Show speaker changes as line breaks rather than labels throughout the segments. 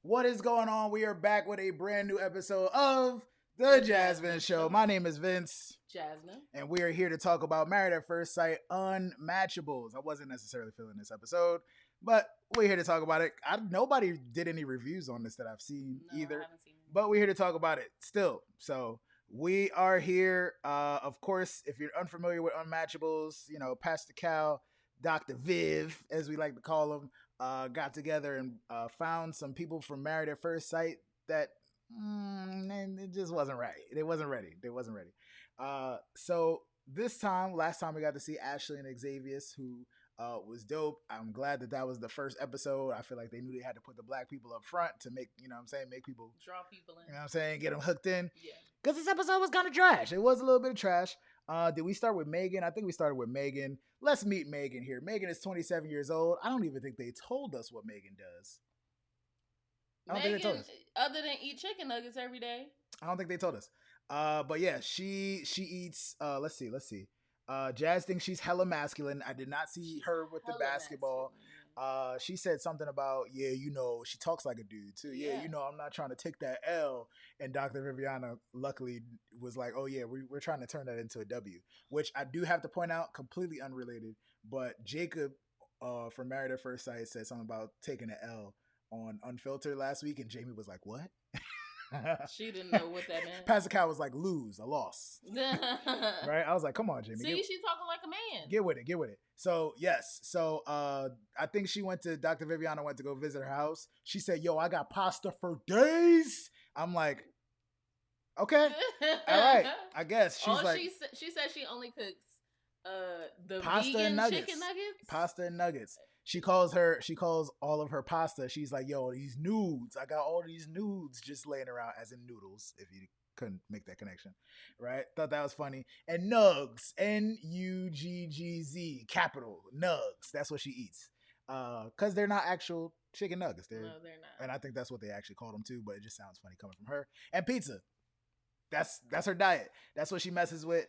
What is going on? We are back with a brand new episode of The
The
Jasmine
Jasmine
Show.
Show.
My name is Vince,
Jasmine.
and we are here to talk about Married at First Sight Unmatchables. I wasn't necessarily feeling this episode, but we're here to talk about it. Nobody did any reviews on this that I've seen
No, I
either,
haven't seen it.
but we're here to talk about it still. So we are here. Of course, if you're unfamiliar with Unmatchables, you know, Pastor Cal, Dr. Viv, as we like to call him, got together and found some people from Married at First Sight that it just wasn't right. They wasn't ready. They wasn't ready. So this time, last time we got to see Ashley and Xavier, who was dope. I'm glad that that was the first episode. I feel like they knew they had to put the black people up front to make, you know what I'm saying, make people,
Draw people in.
you know what I'm saying, get them hooked in.
Yeah.
Because this episode was kind of trash. It was a little bit of trash. Did we start with Megan? I think we started with Megan. Let's meet Megan here. Megan is 27 years old. I don't even think they told us what Megan does. I don't think they told
Megan,
us.
other than eat chicken nuggets every day.
I don't think they told us. But yeah, she eats. Let's see. Jazz thinks she's hella masculine. I did not see her with the
Hella
basketball.
masculine.
She said something about, yeah, you know, she talks like a dude too. Yeah,
Yeah.
you know, I'm not trying to take that L. And Dr. Viviana luckily was like, oh yeah, we're trying to turn that into a W, which I do have to point out, completely unrelated. But Jacob, from Married at First Sight, said something about taking an L on Unfiltered last week, and Jamie was like, what?
She didn't know what that meant.
Pastor Cow was like, lose, a loss. Right? I was like, come on, Jamie.
See, she's talking like a man.
Get with it, get with it. So yes, so I think she went to Dr. Viviana went to go visit her house. She said, yo, I got pasta for days. I'm like, okay, all right, I guess. She's like,
she said she only cooks the
pasta
vegan
and nuggets.
chicken nuggets.
Pasta and nuggets. She calls all of her pasta. She's like, yo, these nudes. I got all these nudes just laying around, as in noodles, if you couldn't make that connection. Right? Thought that was funny. And nugs. Nuggz. Capital. Nugs. That's what she eats. Because they're not actual chicken nuggets.
No, they're not.
And I think that's what they actually called them too, but it just sounds funny coming from her. And pizza. That's her diet. That's what she messes with.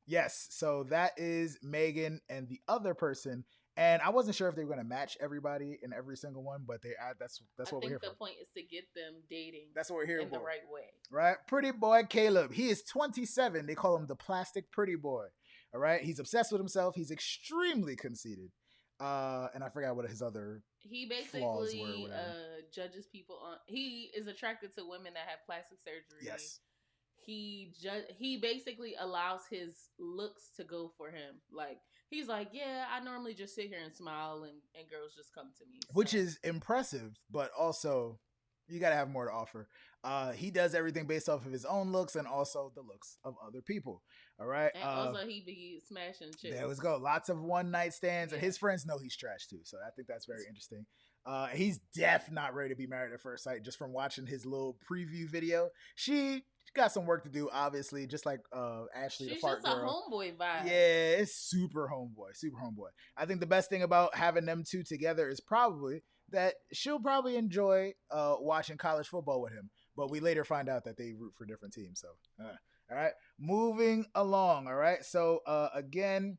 Yes, so that is Megan and the other person. And I wasn't sure if they were going to match everybody in every single one, but that's what we're here for.
I think the point is to get them dating.
That's what we're here
in
for.
the right way.
Right? Pretty boy Caleb. He is 27. They call him the plastic pretty boy. All right? He's obsessed with himself. He's extremely conceited. And I forgot what his other
he
flaws were.
basically judges people on. He is attracted to women that have plastic surgery.
Yes.
He basically allows his looks to go for him. Like, he's like, yeah, I normally just sit here and smile and girls just come to me. So.
Which is impressive, but also you got to have more to offer. He does everything based off of his own looks and also the looks of other people. All right.
And also he be smashing chicks.
There we go. Lots of one night stands, and his friends know he's trash too. So I think that's very interesting. He's not ready to be married at first sight. Just from watching his little preview video, she got some work to do, obviously, just like Ashley.
She's
the fart
just
girl.
a homeboy vibe.
Yeah, it's super homeboy, super homeboy. I think the best thing about having them two together is probably that she'll probably enjoy watching college football with him. But we later find out that they root for different teams. So, all right, moving along. All right, so again,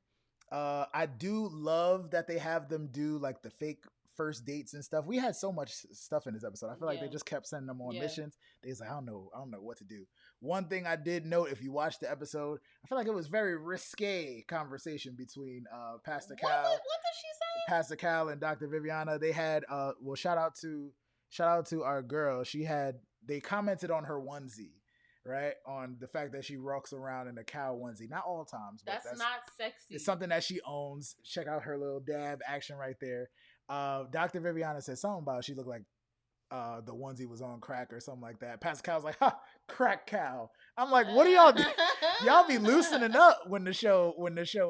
I do love that they have them do like the fake first dates and stuff. We had so much stuff in this episode. I feel like they just kept sending them on missions. They was like, I don't know what to do. One thing I did note, if you watched the episode, I feel like it was very risque conversation between Pastor Cal.
What did she say?
Pastor Cal and Dr. Viviana. They had well, shout out to our girl. They commented on her onesie. Right, on the fact that she walks around in a cow onesie. Not all times, but
that's not sexy.
It's something that she owns. Check out her little dab action right there. Dr. Viviana said something about she looked like the onesie was on crack or something like that. Pastor Cal's like, ha, crack cow. I'm like, what do y'all do? Y'all be loosening up when the show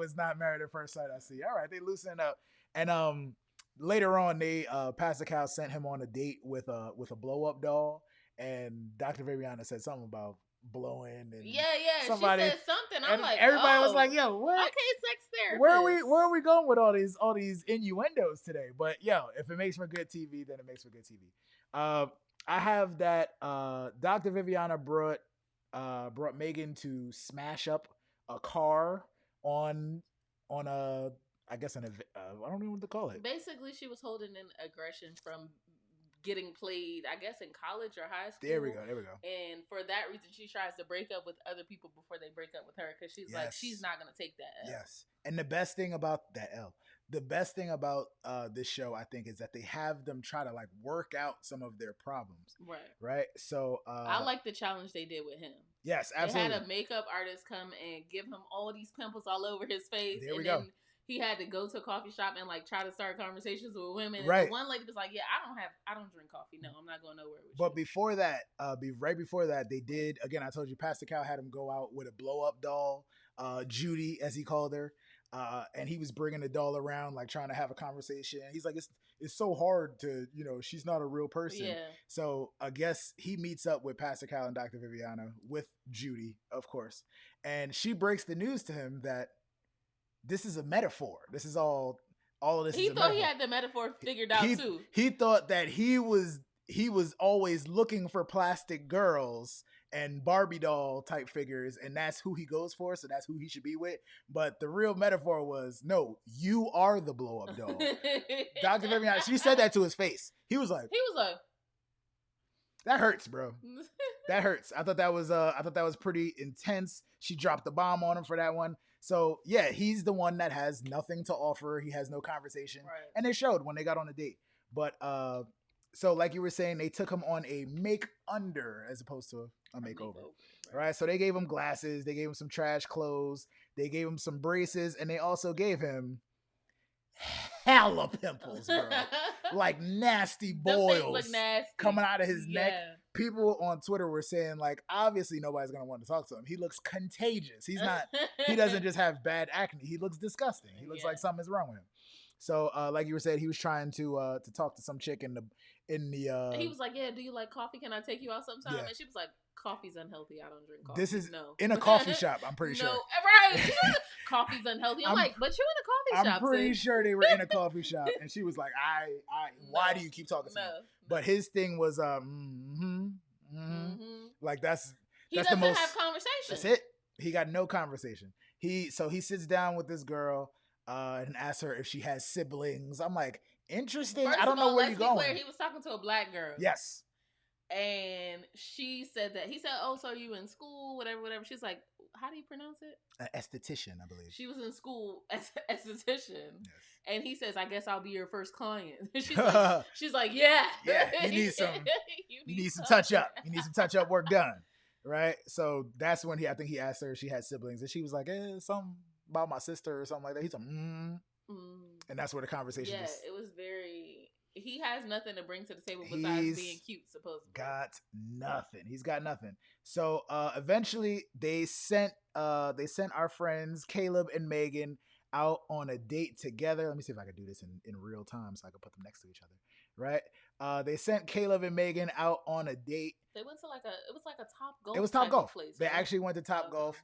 is not Married at First Sight. I see. All right, they loosening up. And later on, they Pastor Cal sent him on a date with a blow up doll, and Dr. Viviana said something about blowing and
somebody she said something. I'm like,
everybody was like, yo, what?
Okay, sex therapist.
Where are we going with all these innuendos today? But yo, if it makes for good TV, then it makes for good TV. I have that Dr. Viviana brought Megan to smash up a car on a I guess I don't know what to call it.
Basically, she was holding in aggression from getting played, I guess, in college or high
There we
school.
go. There we go.
And for that reason, she tries to break up with other people before they break up with her because she's like, she's
Yes.
not going to take that L.
Yes. And the best thing about that L, the best thing about this show, I think, is that they have them try to like work out some of their problems.
Right.
Right. So
I like the challenge they did with him.
Yes,
They had
absolutely.
a makeup artist come and give him all these pimples all over his face,
There we
and
go.
then he had to go to a coffee shop and like try to start conversations with women. And
Right.
the one lady was like, "Yeah, I don't drink coffee. No, I'm not going nowhere with
But
you."
before that, right before that, they did again. I told you, Pastor Cal had him go out with a blow up doll, Judy, as he called her, and he was bringing the doll around, like trying to have a conversation. He's like, it's so hard to, she's not a real person.
Yeah.
So I guess he meets up with Pastor Cal and Dr. Viviana with Judy, of course, and she breaks the news to him that this is a metaphor. This is all of this
He
is a
thought he
metaphor.
had the metaphor figured out
he
too.
he thought that he was always looking for plastic girls and Barbie doll type figures, and that's who he goes for, so that's who he should be with. But the real metaphor was, no, you are the blow up doll. Dr. Vivian, she said that to his face. He was like, that hurts, bro. That hurts. I thought that was pretty intense. She dropped the bomb on him for that one. So yeah, he's the one that has nothing to offer. He has no conversation.
Right.
And it showed when they got on a date. But so like you were saying, they took him on a make under as opposed to a makeover. Right. So they gave him glasses, they gave him some trash clothes, they gave him some braces, and they also gave him hella pimples, bro. Like nasty boils
nasty.
coming out of his neck. People on Twitter were saying, like, obviously nobody's gonna want to talk to him. He looks contagious. He's not. He doesn't just have bad acne. He looks disgusting. He looks like something is wrong with him. So, like you were saying, he was trying to talk to some chick in the.
He was like, "Yeah, do you like coffee? Can I take you out sometime?"
Yeah.
And she was like, "Coffee's unhealthy. I don't drink coffee."
This is
no
in a coffee shop. I'm pretty sure.
No, right? Coffee's unhealthy. I'm like, but you're in a coffee shop.
I'm pretty sure they were in a coffee shop, and she was like, why do you keep talking to me?" But his thing was, like that's
he
that's
doesn't
the most
have conversation.
That's it. He got no conversation. He sits down with this girl and asks her if she has siblings. I'm like, interesting.
First
I don't know where you're going.
Clear, he was talking to a black girl.
Yes.
And she said that he said, "Oh, so are you in school? Whatever, whatever." She's like, "How do you pronounce it?"
An esthetician, I believe.
She was in school as an esthetician, yes. And he says, "I guess I'll be your first client." she's like, "Yeah,
yeah. You need some. you need some touch up. You need some touch up work done, right?" So that's when I think he asked her if she had siblings, and she was like, "Something about my sister or something like that." He's like, and that's where the conversation.
Yeah, it was very. He has nothing to bring to the table besides being cute, supposedly.
He's got nothing. So eventually they sent our friends Caleb and Megan out on a date together. Let me see if I can do this in real time so I can put them next to each other. Right? They sent Caleb and Megan out on a date.
They went to it was like a Top Golf.
It was Top Golf.
Place,
They actually went to Top Golf.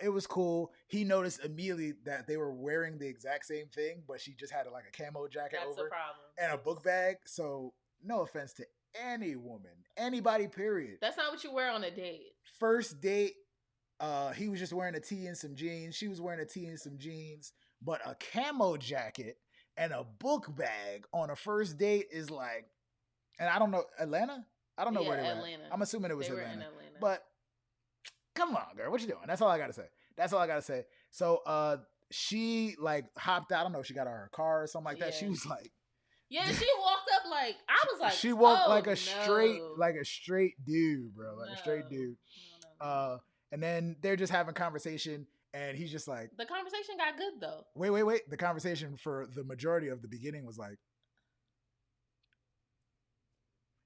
It was cool. He noticed immediately that they were wearing the exact same thing, but she just had like a camo jacket over and a book bag. So no offense to any woman, anybody, period.
That's not what you wear on a date.
First date, he was just wearing a tee and some jeans. She was wearing a tee and some jeans, but a camo jacket and a book bag on a first date is like, and I don't know, Atlanta? I don't know where they were. Atlanta. I'm assuming it was Atlanta. But come on, girl. What you doing? That's all I gotta say. So she like hopped out. I don't know if she got out of her car or something like that. She was like,
yeah, she walked up like I was like,
she walked like a straight dude, bro. Like a straight dude. No. And then they're just having conversation, and he's just like,
the conversation got good though.
Wait. The conversation for the majority of the beginning was like,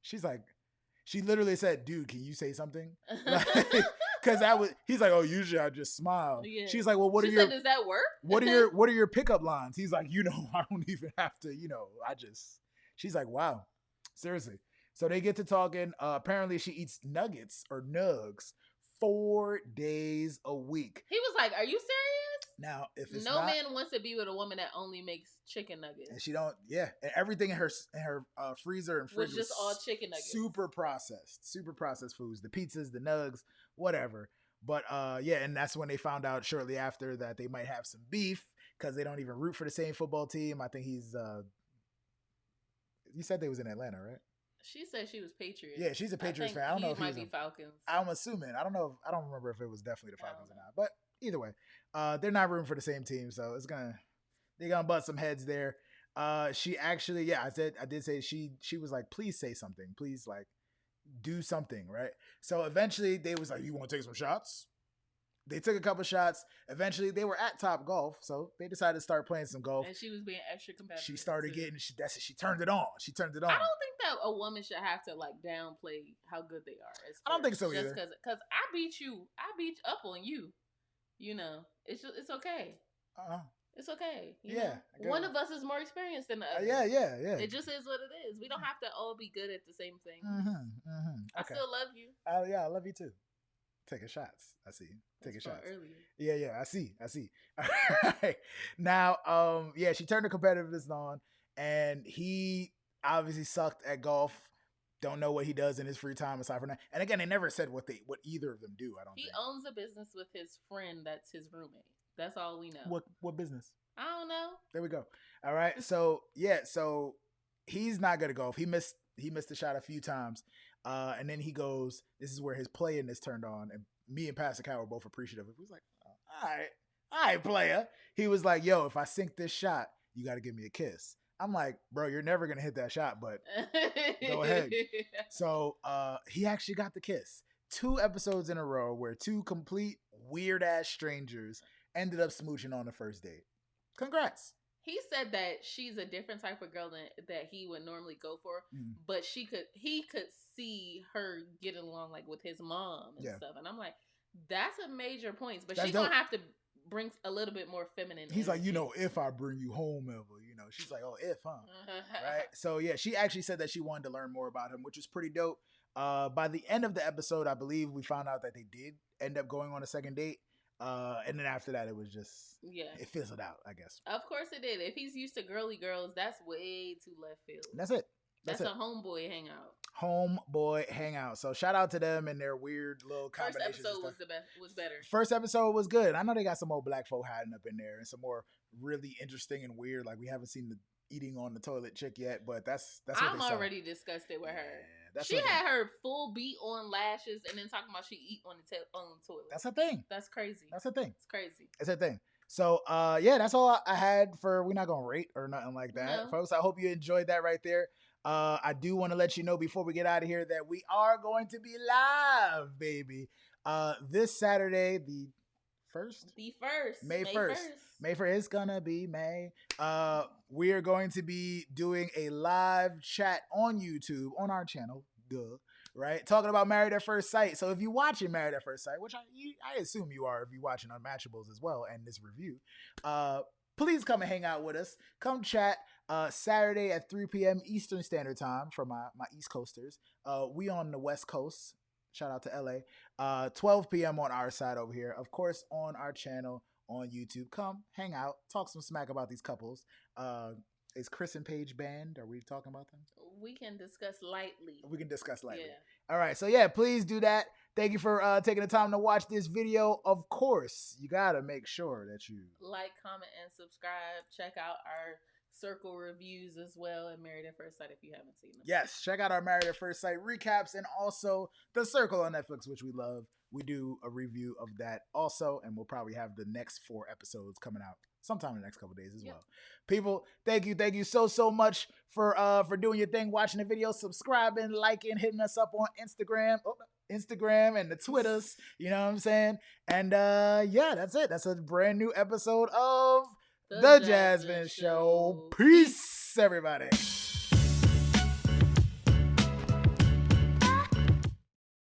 she's like, she literally said, "Dude, can you say something?" Because he's like, "Oh, usually I just smile." Yeah. She's like, "Well,
does that work?
what are your pickup lines?" He's like, "I don't even have to, I just." She's like, "Wow, seriously." So they get to talking. Apparently, she eats nuggets or nugs 4 days a week.
He was like, "Are you serious?"
Now, if it's
no man wants to be with a woman that only makes chicken nuggets,
and she don't, and everything in her freezer and fridge
was just all chicken nuggets,
super processed foods, the pizzas, the nugs, whatever. But and that's when they found out shortly after that they might have some beef because they don't even root for the same football team. I think he's. You said they was in Atlanta, right?
She said she was Patriots.
Yeah, she's a
I
Patriots
think
fan. I don't know
he
if he
might
was
be
in.
Falcons.
I'm assuming. I don't know. I don't remember if it was definitely the
I
Falcons
don't
or
know.
not. But either way, they're not rooting for the same team, so they're gonna butt some heads there. She actually, yeah, I did say she was like, please say something, please like do something, right? So eventually they was like, you want to take some shots? They took a couple shots. Eventually they were at Top Golf, so they decided to start playing some golf.
And she was being extra
She
competitive
started
too.
getting she turned it on. She turned it
I
on.
don't think that a woman should have to like downplay how good they are as
I don't think
sports
so
just
either.
because I beat up on you. You know, it's okay.
Uh-uh.
It's okay. You
Yeah,
know,
I
one
go.
of us is more experienced than the other.
Yeah, yeah, yeah.
It just is what it is. We don't have to all be good at the same things. I
Okay.
still love you.
Yeah, I love you too. Taking shots. I see. Taking
That's from
shots.
earlier.
Yeah, yeah. I see. I see. All right. Now, yeah, she turned the competitiveness on, and he obviously sucked at golf. Don't know what he does in his free time aside from that. And again, they never said what either of them do. I don't
He
think.
owns a business with his friend that's his roommate. That's all we know.
What business?
I don't know.
There we go. All right. So yeah, so he's not good at golf. He missed the shot a few times. And then he goes, this is where his playing is turned on. And me and Pastor Cow were both appreciative. He was like, all right, player. He was like, yo, if I sink this shot, you got to give me a kiss. I'm like, bro, you're never going to hit that shot, but go ahead. So he actually got the kiss. 2 episodes in a row where two complete weird ass strangers ended up smooching on the first date. Congrats.
He said that she's a different type of girl that he would normally go for, but he could see her getting along like with his mom and stuff. And I'm like, that's a major point. But she's gonna have to bring a little bit more feminine.
He's like, if I bring you home ever, she's like, oh, if, huh? Right. So yeah, she actually said that she wanted to learn more about him, which is pretty dope. By the end of the episode, I believe we found out that they did end up going on a second date. And then after that, it was just it fizzled out, I guess.
Of course it did. If he's used to girly girls, that's way too left field.
That's it.
That's a homeboy hangout.
Homeboy hangout. So shout out to them and their weird little combinations.
First episode was better.
First episode was good. I know they got some more black folk hiding up in there and some more really interesting and weird. Like we haven't seen the eating on the toilet chick yet, but that's what
I'm
they saw.
already disgusted with her. She had her full beat on lashes and then talking about she eat on the toilet.
That's a thing.
That's crazy.
That's a thing.
It's crazy.
It's a thing. So yeah, that's all I had for. We're not gonna rate or nothing like that, folks. I hope you enjoyed that right there. I do want to let you know before we get out of here that we are going to be live, baby. This Saturday, the first, May 1st. May 1st. It's gonna be May. We are going to be doing a live chat on YouTube on our channel. Duh. Right, talking about Married at First Sight. So if you're watching Married at First Sight, which I assume you are if you're watching Unmatchables as well and this review, please come and hang out with us. Come chat Saturday at 3 p.m. Eastern Standard Time for my East Coasters. We on the West Coast. Shout out to LA. 12 p.m. on our side over here. Of course, on our channel on YouTube. Come hang out. Talk some smack about these couples. Is Chris and Paige banned? Are we talking about them?
We can discuss lightly.
Yeah. All right. So yeah, please do that. Thank you for taking the time to watch this video. Of course, you gotta make sure that you
like, comment, and subscribe. Check out our Circle reviews as well and Married at First Sight if you haven't seen them.
Yes, check out our Married at First Sight recaps and also The Circle on Netflix, which we love. We do a review of that also, and we'll probably have the next 4 episodes coming out sometime in the next couple days as well. People, thank you so much for doing your thing, watching the video, subscribing, liking, hitting us up on Instagram and the Twitters, you know what I'm saying? And yeah, that's it. That's a brand new episode of The Jasmyne Show. Peace, everybody.